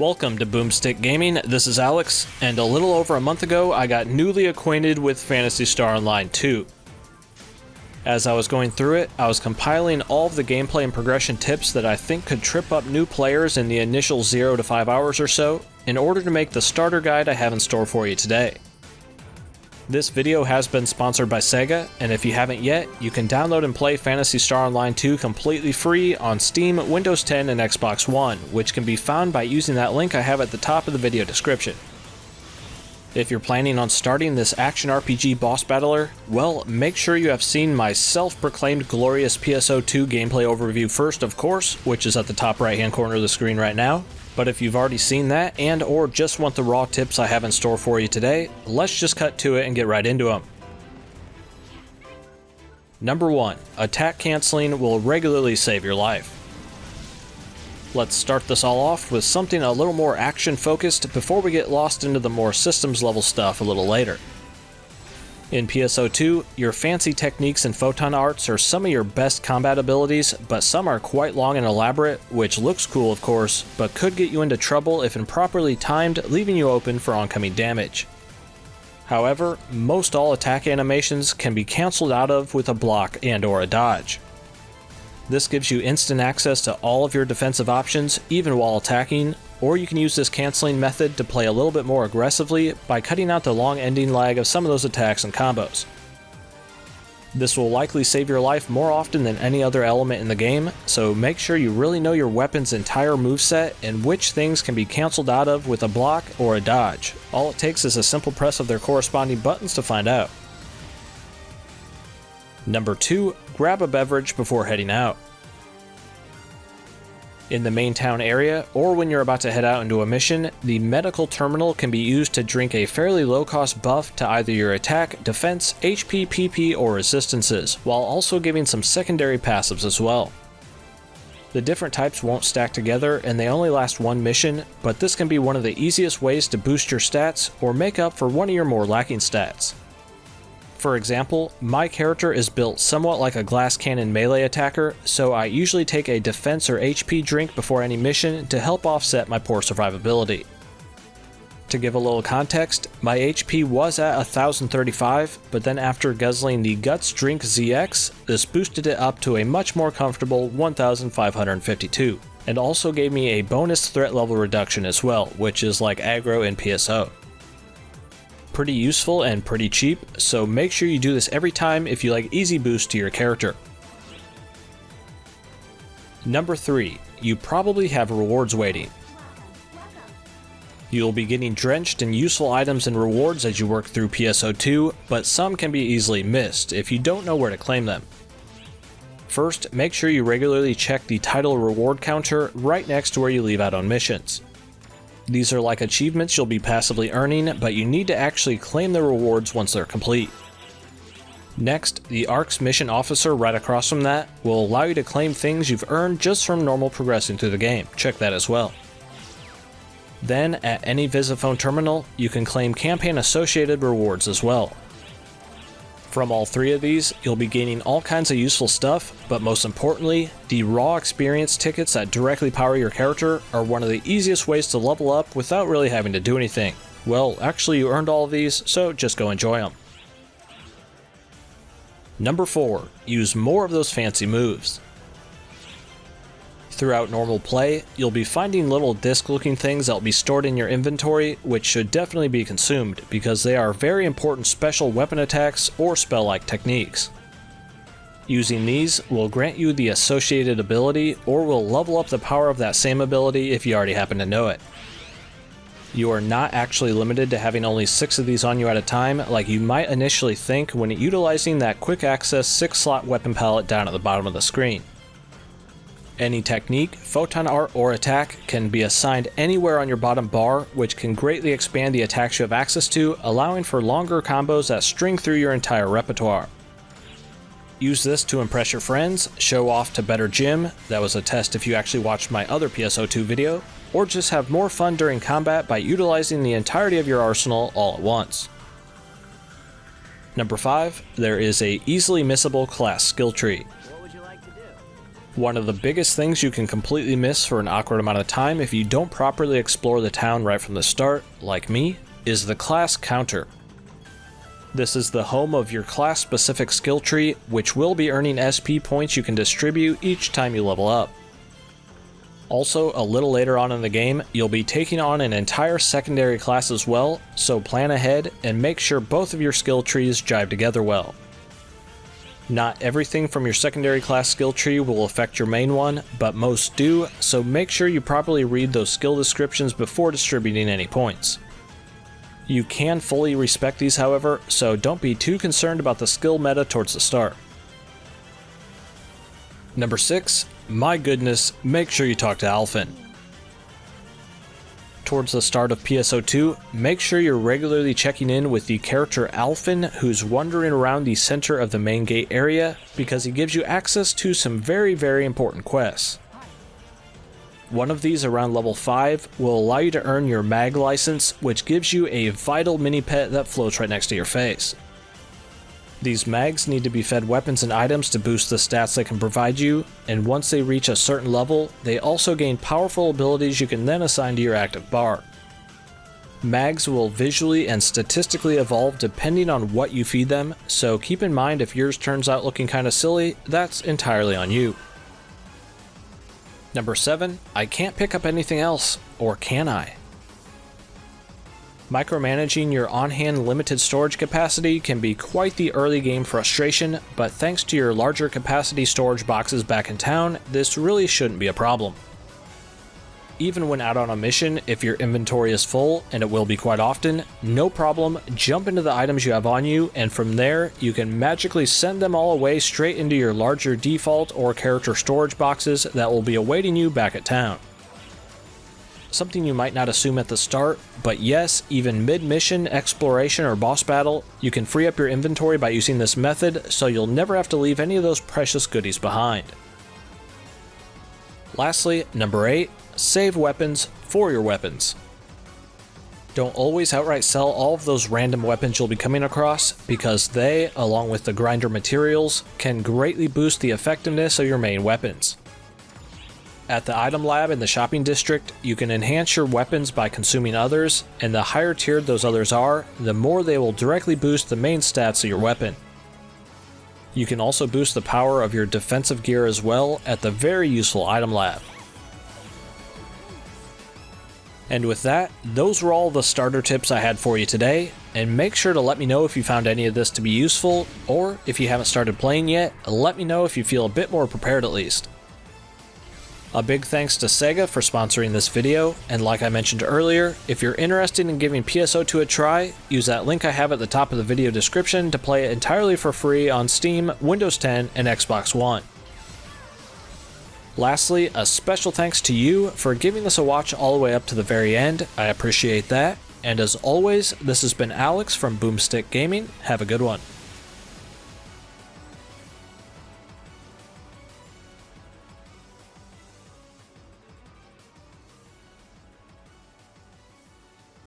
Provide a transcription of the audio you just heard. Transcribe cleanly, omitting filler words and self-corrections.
Welcome to Boomstick Gaming, this is Alex, and a little over a month ago I got newly acquainted with Phantasy Star Online 2. As I was going through it, I was compiling all of the gameplay and progression tips that I think could trip up new players in the initial 0 to 5 hours or so, in order to make the starter guide I have in store for you today. This video has been sponsored by Sega, and if you haven't yet, you can download and play Phantasy Star Online 2 completely free on Steam, Windows 10, and Xbox One, which can be found by using that link I have at the top of the video description. If you're planning on starting this action RPG boss battler, well, make sure you have seen my self-proclaimed glorious PSO2 gameplay overview first, of course, which is at the top right hand corner of the screen right now. But if you've already seen that and or just want the raw tips I have in store for you today, let's just cut to it and get right into them. Number 1. Attack canceling will regularly save your life. Let's start this all off with something a little more action focused before we get lost into the more systems level stuff a little later. In PSO2, your fancy techniques and photon arts are some of your best combat abilities, but some are quite long and elaborate, which looks cool of course, but could get you into trouble if improperly timed, leaving you open for oncoming damage. However, most all attack animations can be cancelled out of with a block and or a dodge. This gives you instant access to all of your defensive options, even while attacking, or you can use this canceling method to play a little bit more aggressively by cutting out the long ending lag of some of those attacks and combos. This will likely save your life more often than any other element in the game, so make sure you really know your weapon's entire moveset and which things can be cancelled out of with a block or a dodge. All it takes is a simple press of their corresponding buttons to find out. Number 2. Grab a beverage before heading out. In the main town area, or when you're about to head out into a mission, the medical terminal can be used to drink a fairly low-cost buff to either your attack, defense, HP, PP, or resistances, while also giving some secondary passives as well. The different types won't stack together and they only last one mission, but this can be one of the easiest ways to boost your stats or make up for one of your more lacking stats. For example, my character is built somewhat like a glass cannon melee attacker, so I usually take a defense or HP drink before any mission to help offset my poor survivability. To give a little context, my HP was at 1035, but then after guzzling the Guts Drink ZX, this boosted it up to a much more comfortable 1552, and also gave me a bonus threat level reduction as well, which is like aggro in PSO. Pretty useful and pretty cheap, so make sure you do this every time if you like easy boost to your character. Number 3. You probably have rewards waiting. You'll be getting drenched in useful items and rewards as you work through PSO2, but some can be easily missed if you don't know where to claim them. First, make sure you regularly check the title reward counter right next to where you leave out on missions. These are like achievements you'll be passively earning, but you need to actually claim the rewards once they're complete. Next, the ARC's mission officer right across from that will allow you to claim things you've earned just from normal progressing through the game. Check that as well. Then, at any Visiphone terminal, you can claim campaign-associated rewards as well. From all three of these, you'll be gaining all kinds of useful stuff, but most importantly, the raw experience tickets that directly power your character are one of the easiest ways to level up without really having to do anything. Well, actually you earned all of these, so just go enjoy them. Number 4. Use more of those fancy moves. Throughout normal play, you'll be finding little disc-looking things that will be stored in your inventory, which should definitely be consumed, because they are very important special weapon attacks or spell-like techniques. Using these will grant you the associated ability, or will level up the power of that same ability if you already happen to know it. You are not actually limited to having only 6 of these on you at a time, like you might initially think when utilizing that quick access 6-slot weapon palette down at the bottom of the screen. Any technique, photon art, or attack can be assigned anywhere on your bottom bar, which can greatly expand the attacks you have access to, allowing for longer combos that string through your entire repertoire. Use this to impress your friends, show off to better Jim, that was a test if you actually watched my other PSO2 video, or just have more fun during combat by utilizing the entirety of your arsenal all at once. Number 5, there is a easily missable class skill tree. One of the biggest things you can completely miss for an awkward amount of time if you don't properly explore the town right from the start, like me, is the class counter. This is the home of your class-specific skill tree, which will be earning SP points you can distribute each time you level up. Also, a little later on in the game, you'll be taking on an entire secondary class as well, so plan ahead and make sure both of your skill trees jive together well. Not everything from your secondary class skill tree will affect your main one, but most do, so make sure you properly read those skill descriptions before distributing any points. You can fully respect these, however, so don't be too concerned about the skill meta towards the start. Number 6, my goodness, make sure you talk to Alphen. Towards the start of PSO2, make sure you're regularly checking in with the character Alphen, who's wandering around the center of the main gate area, because he gives you access to some very important quests. One of these around level 5 will allow you to earn your mag license, which gives you a vital mini pet that floats right next to your face. These mags need to be fed weapons and items to boost the stats they can provide you, and once they reach a certain level, they also gain powerful abilities you can then assign to your active bar. Mags will visually and statistically evolve depending on what you feed them, so keep in mind if yours turns out looking kinda silly, that's entirely on you. Number 7, I can't pick up anything else, or can I? Micromanaging your on-hand limited storage capacity can be quite the early game frustration, but thanks to your larger capacity storage boxes back in town, this really shouldn't be a problem. Even when out on a mission, if your inventory is full, and it will be quite often, no problem, jump into the items you have on you, and from there, you can magically send them all away straight into your larger default or character storage boxes that will be awaiting you back at town. Something you might not assume at the start, but yes, even mid-mission, exploration, or boss battle, you can free up your inventory by using this method, so you'll never have to leave any of those precious goodies behind. Lastly, number 8, save weapons for your weapons. Don't always outright sell all of those random weapons you'll be coming across, because they, along with the grinder materials, can greatly boost the effectiveness of your main weapons. At the item lab in the shopping district, you can enhance your weapons by consuming others, and the higher tiered those others are, the more they will directly boost the main stats of your weapon. You can also boost the power of your defensive gear as well at the very useful item lab. And with that, those were all the starter tips I had for you today, and make sure to let me know if you found any of this to be useful, or if you haven't started playing yet, let me know if you feel a bit more prepared at least. A big thanks to Sega for sponsoring this video, and like I mentioned earlier, if you're interested in giving PSO2 a try, use that link I have at the top of the video description to play it entirely for free on Steam, Windows 10, and Xbox One. Lastly, a special thanks to you for giving this a watch all the way up to the very end, I appreciate that, and as always, this has been Alex from Boomstick Gaming, have a good one.